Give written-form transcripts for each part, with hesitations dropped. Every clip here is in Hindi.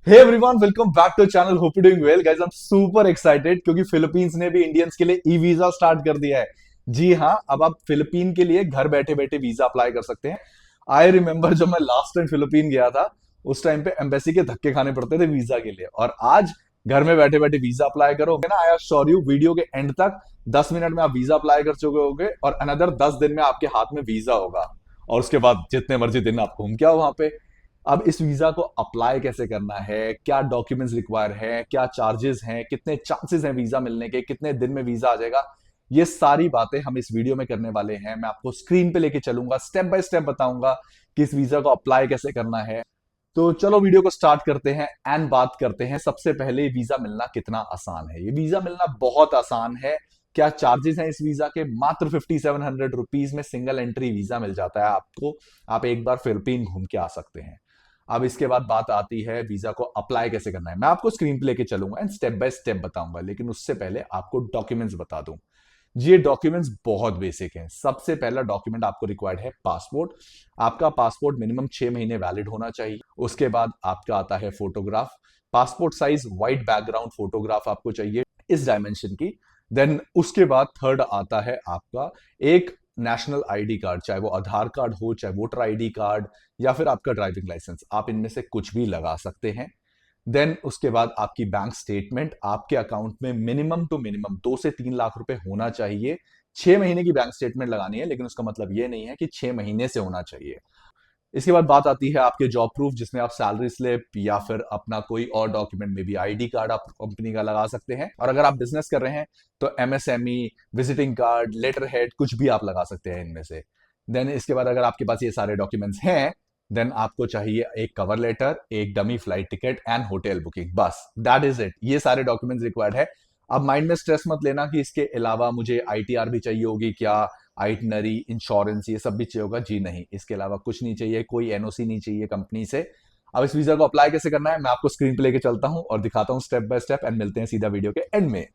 Hey everyone, welcome back to channel. Hope you doing well guys. I am super excited क्योंकि फिलीपींस ने भी इंडियंस के लिए ई वीजा स्टार्ट कर दिया है। जी हाँ, अब आप फिलीपीन के लिए घर बैठे बैठे वीजा अप्लाई कर सकते हैं। आई रिमेम्बर जब मैं लास्ट टाइम फिलीपीन गया था, उस टाइम पे एम्बेसी के धक्के खाने पड़ते थे वीजा के लिए, और आज घर में बैठे बैठे वीजा अप्लाई करोगे ना। आई श्योर यू, वीडियो के एंड तक 10 मिनट में आप वीजा अप्लाई कर चुके होगे और अनदर 10 दिन में आपके हाथ में वीजा होगा। और उसके बाद जितने मर्जी दिन आप घूम के आओ वहां पे। अब इस वीजा को अप्लाई कैसे करना है, क्या डॉक्यूमेंट्स रिक्वायर है, क्या चार्जेस हैं, कितने चांसेस हैं वीजा मिलने के, कितने दिन में वीजा आ जाएगा, ये सारी बातें हम इस वीडियो में करने वाले हैं। मैं आपको स्क्रीन पे लेके चलूंगा, स्टेप बाय स्टेप बताऊंगा कि इस वीजा को अप्लाई कैसे करना है। तो चलो वीडियो को स्टार्ट करते हैं एंड बात करते हैं। सबसे पहले वीजा मिलना कितना आसान है। ये वीजा मिलना बहुत आसान है। क्या चार्जेस हैं इस वीजा के? मात्र 5700 रुपीज में सिंगल एंट्री वीजा मिल जाता है आपको। आप एक बार फिलीपीन घूम के आ सकते हैं। अब इसके बाद बात आती है वीजा को अप्लाई कैसे करना है। मैं आपको स्क्रीन पे लेके चलूंगा एंड स्टेप बाय स्टेप बताऊंगा, लेकिन उससे पहले आपको डॉक्यूमेंट्स बता दूं। जी, ये डॉक्यूमेंट्स बहुत बेसिक हैं। सबसे पहला डॉक्यूमेंट आपको रिक्वायर्ड है पासपोर्ट। आपका पासपोर्ट मिनिमम 6 महीने वैलिड होना चाहिए। उसके बाद आपका आता है photograph. Passport size white background photograph आपको चाहिए इस डायमेंशन की। देन उसके बाद थर्ड आता है आपका एक नेशनल आईडी कार्ड, चाहे वो आधार कार्ड हो, चाहे वोटर आईडी कार्ड, या फिर आपका ड्राइविंग लाइसेंस। आप इनमें से कुछ भी लगा सकते हैं। देन उसके बाद आपकी बैंक स्टेटमेंट। आपके अकाउंट में मिनिमम टू मिनिमम 2 से 3 लाख रुपए होना चाहिए। 6 महीने की बैंक स्टेटमेंट लगानी है, लेकिन उसका मतलब ये नहीं है कि 6 महीने से होना चाहिए। इसके बाद बात आती है आपके जॉब प्रूफ, जिसमें आप सैलरी स्लिप या फिर अपना कोई और डॉक्यूमेंट में भी आईडी कार्ड आप कंपनी का लगा सकते हैं। और अगर आप बिजनेस कर रहे हैं तो MSME, visiting card, letter head, कुछ भी आप लगा सकते हैं इनमें से। देन इसके बाद अगर आपके पास ये सारे डॉक्यूमेंट्स हैं, देन आपको चाहिए एक कवर लेटर, एक dummy flight ticket and hotel booking. बस दैट इज इट। ये सारे डॉक्यूमेंट्स रिक्वायर्ड है। अब माइंड में स्ट्रेस मत लेना कि इसके अलावा मुझे आईटीआर भी चाहिए होगी क्या, आइटनरी, इंश्योरेंस, ये सब भी चाहिए होगा। जी नहीं, इसके अलावा कुछ नहीं चाहिए, कोई एनओसी नहीं चाहिए कंपनी से। अब इस वीजा को अप्लाई कैसे करना है मैं आपको स्क्रीन पे लेके चलता हूं और दिखाता हूं स्टेप बाय स्टेप, एंड मिलते हैं सीधा वीडियो के एंड में।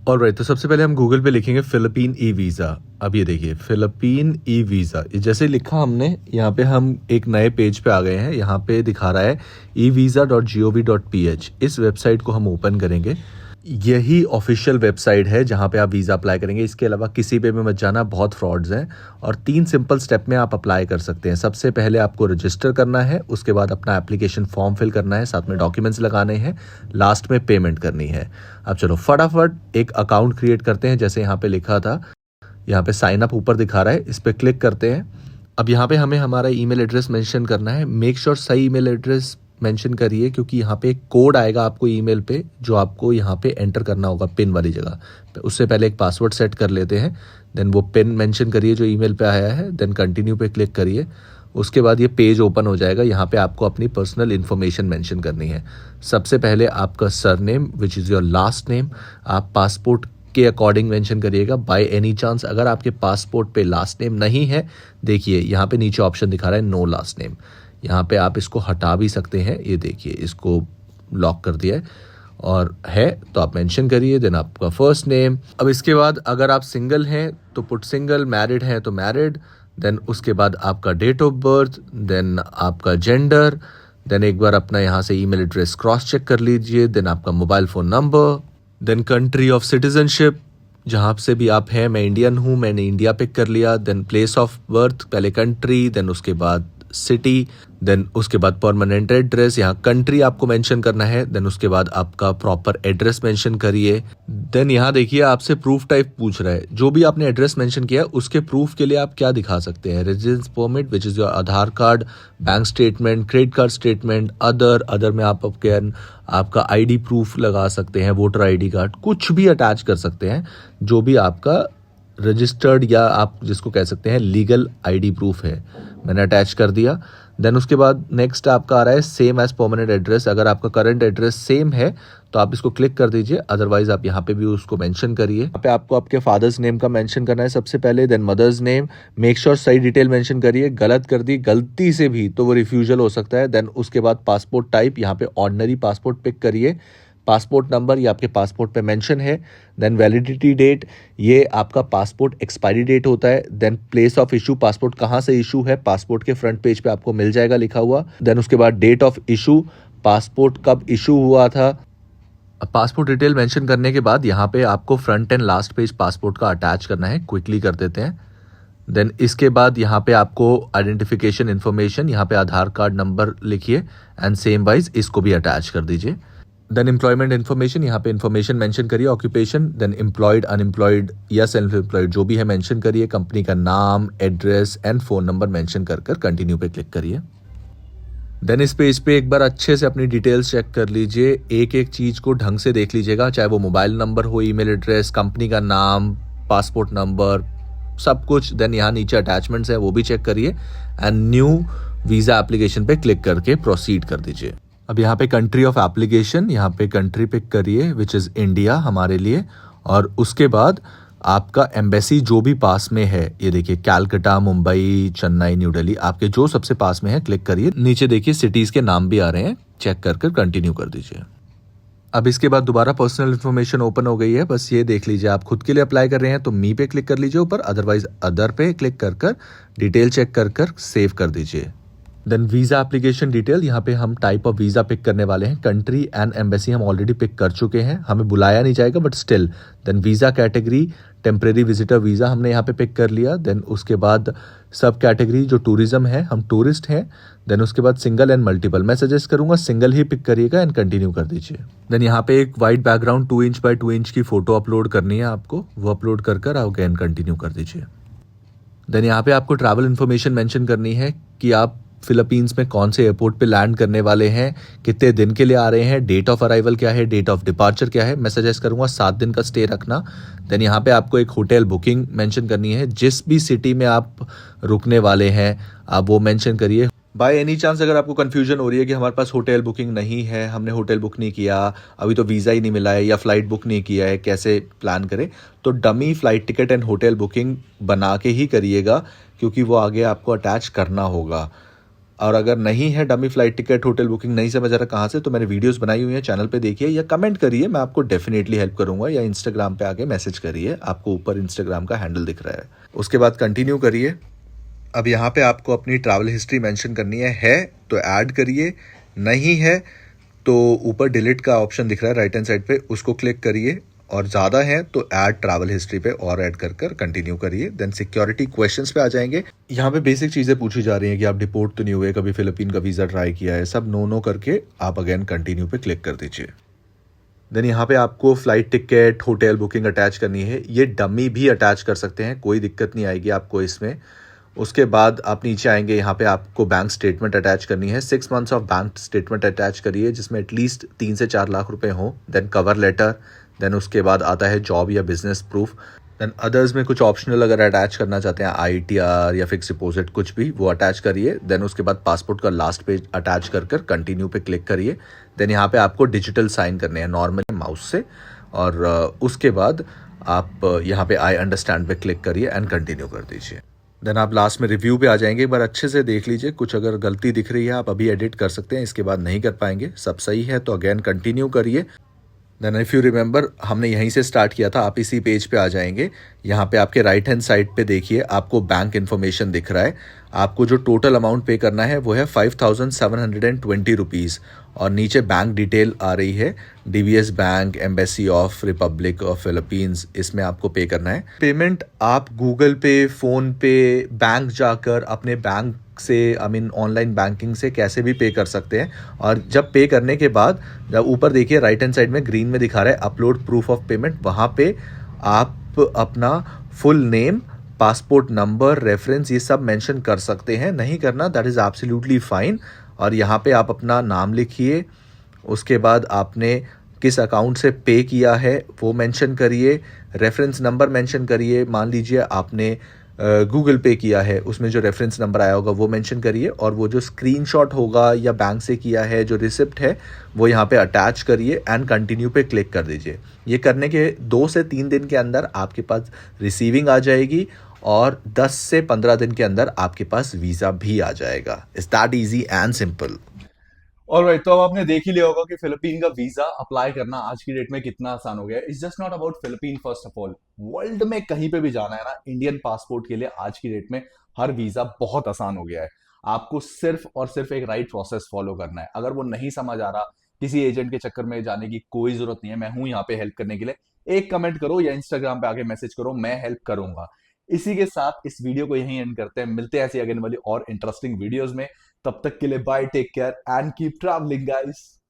ऑलराइट, तो सबसे पहले हम गूगल पे लिखेंगे फिलिपीन ई वीज़ा। अब ये देखिए फिलिपीन ई वीज़ा, जैसे लिखा हमने यहाँ पे हम एक नए पेज पे आ गए हैं। यहाँ पे दिखा रहा है evisa.gov.ph। इस वेबसाइट को हम ओपन करेंगे। यही ऑफिशियल वेबसाइट है जहाँ पे आप वीज़ा अप्लाई करेंगे। इसके अलावा किसी पे भी मत जाना, बहुत फ्रॉड्स हैं। और 3 सिंपल स्टेप में आप अप्लाई कर सकते हैं। सबसे पहले आपको रजिस्टर करना है, उसके बाद अपना एप्लीकेशन फॉर्म फिल करना है, साथ में डॉक्यूमेंट्स लगाने हैं, लास्ट में पेमेंट करनी है। अब चलो फटाफट एक अकाउंट क्रिएट करते हैं, जैसे यहाँ पे लिखा था। यहाँ पे साइन अप ऊपर दिखा रहा है, इस पर क्लिक करते हैं। अब यहाँ पे हमें हमारा ईमेल एड्रेस मेंशन करना है। मेक श्योर सही ईमेल एड्रेस मेंशन करिए, क्योंकि यहाँ पे एक कोड आएगा आपको ईमेल पे, जो आपको यहाँ पे एंटर करना होगा पिन वाली जगह। उससे पहले एक पासवर्ड सेट कर लेते हैं। देन वो पिन मेंशन करिए जो ईमेल पे आया है, देन कंटिन्यू पे क्लिक करिए। उसके बाद ये पेज ओपन हो जाएगा। यहाँ पे आपको अपनी पर्सनल इन्फॉर्मेशन मेंशन करनी है। सबसे पहले आपका surname which is your last name आप पासपोर्ट के अकॉर्डिंग मेंशन करिएगा। बाय एनी चांस अगर आपके पासपोर्ट पे लास्ट नेम नहीं है, देखिए यहाँ पे नीचे ऑप्शन दिखा रहा है नो लास्ट नेम। यहाँ पे आप इसको हटा भी सकते हैं। ये देखिए इसको लॉक कर दिया है, और है तो आप मेंशन करिए। देन आपका फर्स्ट नेम। अब इसके बाद अगर आप सिंगल हैं तो पुट सिंगल, मैरिड हैं तो मैरिड। देन उसके बाद आपका डेट ऑफ बर्थ, देन आपका जेंडर, देन एक बार अपना यहाँ से ईमेल एड्रेस क्रॉस चेक कर लीजिए। देन आपका mobile phone number, then country of citizenship, जहाँ से भी आप हैं। मैं इंडियन हूँ, मैंने इंडिया पिक कर लिया। देन प्लेस ऑफ बर्थ, पहले कंट्री, देन उसके बाद सिटी, देन उसके बाद परमानेंट एड्रेस, यहाँ कंट्री आपको मेंशन करना है। देन उसके बाद आपका प्रॉपर एड्रेस मेंशन करिए। देन यहाँ देखिए आपसे प्रूफ टाइप पूछ रहा है। जो भी आपने एड्रेस मेंशन किया उसके प्रूफ के लिए आप क्या दिखा सकते हैं? Residence permit which is your Aadhaar card, bank statement, credit card statement, other में आप आपका आईडी प्रूफ लगा सकते हैं, वोटर आईडी कार्ड, कुछ भी अटैच कर सकते हैं जो भी आपका रजिस्टर्ड या आप जिसको कह सकते हैं लीगल आईडी प्रूफ है। मैंने अटैच कर दिया। देन उसके बाद नेक्स्ट आपका आ रहा है सेम एज परमानेंट एड्रेस। अगर आपका करंट एड्रेस सेम है तो आप इसको क्लिक कर दीजिए, अदरवाइज आप यहाँ पे भी उसको मेंशन करिए। यहाँ पे आपको आपके फादर्स नेम का मेंशन करना है सबसे पहले, then mother's name. Make sure सही डिटेल मेंशन करिए। गलत कर दी गलती से भी तो वो रिफ्यूजल हो सकता है। देन उसके बाद पासपोर्ट टाइप, यहाँ पे ऑर्डिनरी पासपोर्ट पिक करिए। पासपोर्ट नंबर ये आपके पासपोर्ट पे मेंशन है। देन वैलिडिटी डेट, ये आपका पासपोर्ट एक्सपायरी डेट होता है। Then place of issue, passport कहाँ से इशू है, पासपोर्ट के फ्रंट पेज पे आपको मिल जाएगा लिखा हुआ। देन उसके बाद डेट ऑफ इशू, पासपोर्ट कब इशू हुआ था। पासपोर्ट डिटेल मेंशन करने के बाद यहाँ पे आपको front end last page passport का अटैच करना है, क्विकली कर देते हैं। देन इसके बाद यहाँ पे आपको आइडेंटिफिकेशन इन्फॉर्मेशन, यहाँ पे आधार कार्ड नंबर लिखिए एंड सेम वाइज इसको भी अटैच कर दीजिए। देन एम्प्लॉयमेंट इन्फॉर्मेशन, यहाँ पे इन्फॉर्मेशन मेंशन करिए, ऑक्यूपेशन, देन एम्प्लॉयड, अनएम्प्लॉयड या सेल्फ एम्प्लॉयड जो भी है मेंशन करिए, कंपनी का नाम, address and phone number mention कर कर कंटिन्यू पे क्लिक करिए। देन इस पेज पे एक बार अच्छे से अपनी डिटेल्स चेक कर लीजिए, एक एक चीज़ को ढंग से देख लीजिएगा, चाहे वो मोबाइल नंबर हो, ईमेल एड्रेस, कंपनी का नाम, पासपोर्ट नंबर, सब कुछ। देन यहाँ नीचे अटैचमेंट्स है वो भी चेक करिए एंड न्यू वीज़ा एप्लीकेशन पे क्लिक करके प्रोसीड कर दीजिए। अब यहाँ पे कंट्री ऑफ एप्लीकेशन, यहाँ पे कंट्री पिक करिए विच इज़ इंडिया हमारे लिए, और उसके बाद आपका एम्बेसी जो भी पास में है, ये देखिए कैलकाटा, मुंबई, चेन्नई, न्यू दिल्ली, आपके जो सबसे पास में है क्लिक करिए। नीचे देखिए सिटीज़ के नाम भी आ रहे हैं, चेक कर कर कंटिन्यू कर दीजिए। अब इसके बाद दोबारा पर्सनल इन्फॉर्मेशन ओपन हो गई है, बस ये देख लीजिए आप खुद के लिए अप्लाई कर रहे हैं तो मी पे क्लिक कर लीजिए ऊपर, अदरवाइज अदर पे क्लिक कर कर डिटेल चेक कर कर सेव कर दीजिए। देन वीज़ा एप्लीकेशन डिटेल, यहाँ पे हम टाइप ऑफ वीज़ा पिक करने वाले हैं, कंट्री एंड एम्बेसी हम ऑलरेडी पिक कर चुके हैं, हमें बुलाया नहीं जाएगा but still. Then visa category temporary visitor visa हमने यहाँ पे पिक कर लिया। देन उसके बाद सब कैटेगरी जो टूरिज्म है, हम टूरिस्ट हैं। देन उसके बाद सिंगल एंड मल्टीपल, मैं सजेस्ट करूँगा सिंगल ही पिक करिएगा एंड कंटिन्यू कर दीजिए। देन यहाँ पे एक white background 2 inch by 2 inch की फ़ोटो अपलोड करनी है आपको, वो अपलोड कर कर आप अगेन कंटिन्यू कर दीजिए। देन यहाँ पे आपको ट्रैवल इन्फॉर्मेशन मेंशन करनी है कि आप फिलीपींस में कौन से एयरपोर्ट पे लैंड करने वाले हैं, कितने दिन के लिए आ रहे हैं, डेट ऑफ अराइवल क्या है, डेट ऑफ डिपार्चर क्या है। मैं सजेस्ट करूँगा 7 दिन का स्टे रखना। देन यहाँ पे आपको एक होटल बुकिंग मेंशन करनी है, जिस भी सिटी में आप रुकने वाले हैं आप वो मेंशन करिए। बाय एनी चांस अगर आपको कन्फ्यूजन हो रही है कि हमारे पास होटल बुकिंग नहीं है, हमने होटल बुक नहीं किया, अभी तो वीज़ा ही नहीं मिला है, या फ्लाइट बुक नहीं किया है, कैसे प्लान करें, तो dummy flight ticket and hotel booking बना के ही करिएगा, क्योंकि वो आगे आपको अटैच करना होगा। और अगर नहीं है dummy flight ticket hotel booking, नहीं समझ आ रहा कहाँ से, तो मैंने वीडियोस बनाई हुई हैं, चैनल पे देखिए या कमेंट करिए, मैं आपको डेफिनेटली हेल्प करूंगा, या इंस्टाग्राम पे आके मैसेज करिए, आपको ऊपर इंस्टाग्राम का हैंडल दिख रहा है। उसके बाद कंटिन्यू करिए। अब यहाँ पे आपको अपनी ट्रैवल हिस्ट्री मेंशन करनी है तो ऐड करिए, नहीं है तो ऊपर डिलीट का ऑप्शन दिख रहा है राइट हैंड साइड पे, उसको क्लिक करिए, और ज़्यादा है तो ऐड ट्रैवल हिस्ट्री पे और ऐड कर कर कंटिन्यू करिए। देन सिक्योरिटी क्वेश्चंस पे आ जाएंगे। यहाँ पे बेसिक चीज़ें पूछी जा रही हैं कि आप डिपोर्ट तो नहीं हुए, कभी फिलीपीन का वीज़ा ट्राई किया है, सब नो करके आप अगेन कंटिन्यू पे क्लिक कर दीजिए। देन यहाँ पे आपको flight ticket hotel booking attach करनी है, ये डमी भी अटैच कर सकते हैं, कोई दिक्कत नहीं आएगी आपको इसमें। उसके बाद आप नीचे आएंगे, यहाँ पे आपको बैंक स्टेटमेंट अटैच करनी है, 6 months of bank statement attach करिए जिसमें एटलीस्ट 3 से 4 लाख रुपए हो। देन कवर लेटर, देन उसके बाद आता है जॉब या बिजनेस प्रूफ। देन अदर्स में कुछ ऑप्शनल अगर अटैच करना चाहते हैं, ITR या फिक्स डिपॉजिट कुछ भी, वो अटैच करिए। देन उसके बाद पासपोर्ट का लास्ट पेज अटैच कर कर कंटिन्यू पे क्लिक करिए। देन यहाँ पे आपको डिजिटल साइन करने हैं नॉर्मल माउस से, और उसके बाद आप यहाँ पे आई अंडरस्टैंड पे क्लिक करिए एंड कंटिन्यू कर दीजिए। देन आप लास्ट में रिव्यू पे आ जाएंगे, एक बार अच्छे से देख लीजिए, कुछ अगर गलती दिख रही है आप अभी एडिट कर सकते हैं, इसके बाद नहीं कर पाएंगे। सब सही है तो अगेन कंटिन्यू करिए। देन इफ़ यू रिमेंबर हमने यहीं से स्टार्ट किया था, आप इसी पेज पे आ जाएंगे। यहाँ पे आपके राइट हैंड साइड पे देखिए आपको बैंक इन्फॉर्मेशन दिख रहा है, आपको जो टोटल अमाउंट पे करना है वो है 5,720 रुपीज़, और नीचे बैंक डिटेल आ रही है, DBS bank, embassy of Republic of Philippines, इसमें आपको पे करना है। पेमेंट आप गूगल पे, फ़ोन पे, बैंक जाकर अपने बैंक से ऑनलाइन बैंकिंग से कैसे भी पे कर सकते हैं। और जब पे करने के बाद जब ऊपर देखिए राइट हैंड साइड में ग्रीन में दिखा रहा है अपलोड प्रूफ ऑफ पेमेंट, वहाँ पे आप अपना full name, passport number, reference, ये सब मेंशन कर सकते हैं। नहीं करना दैट इज़ एब्सोल्युटली फाइन। और यहाँ पे आप अपना नाम लिखिए, उसके बाद आपने किस अकाउंट से पे किया है वो मेंशन करिए, रेफरेंस नंबर मेंशन करिए। मान लीजिए आपने गूगल पे किया है, उसमें जो रेफरेंस नंबर आया होगा वो मेंशन करिए, और वो जो स्क्रीनशॉट होगा या बैंक से किया है जो रिसिप्ट है वो यहाँ पे अटैच करिए एंड कंटिन्यू पे क्लिक कर दीजिए। ये करने के 2 से 3 दिन के अंदर आपके पास रिसीविंग आ जाएगी, और 10 से 15 दिन के अंदर आपके पास वीज़ा भी आ जाएगा। It's that easy and simple. Alright, तो अब आपने देख ही लिया होगा कि फिलीपीन का वीजा अप्लाई करना आज की डेट में कितना आसान हो गया है। It's just not about Philippine, first of all world में कहीं पे भी जाना है ना, इंडियन पासपोर्ट के लिए आज की डेट में हर वीजा बहुत आसान हो गया है। आपको सिर्फ और सिर्फ एक राइट प्रोसेस फॉलो करना है। अगर वो नहीं समझ आ रहा, किसी एजेंट के चक्कर में जाने की कोई जरूरत नहीं है, मैं हूं यहाँ पे हेल्प करने के लिए। एक कमेंट करो या इंस्टाग्राम पे आके मैसेज करो, मैं हेल्प करूंगा। इसी के साथ इस वीडियो को यहीं एंड करते हैं, मिलते हैं ऐसी अगले वाली और इंटरेस्टिंग वीडियोस में। तब तक के लिए bye, take care and keep travelling guys.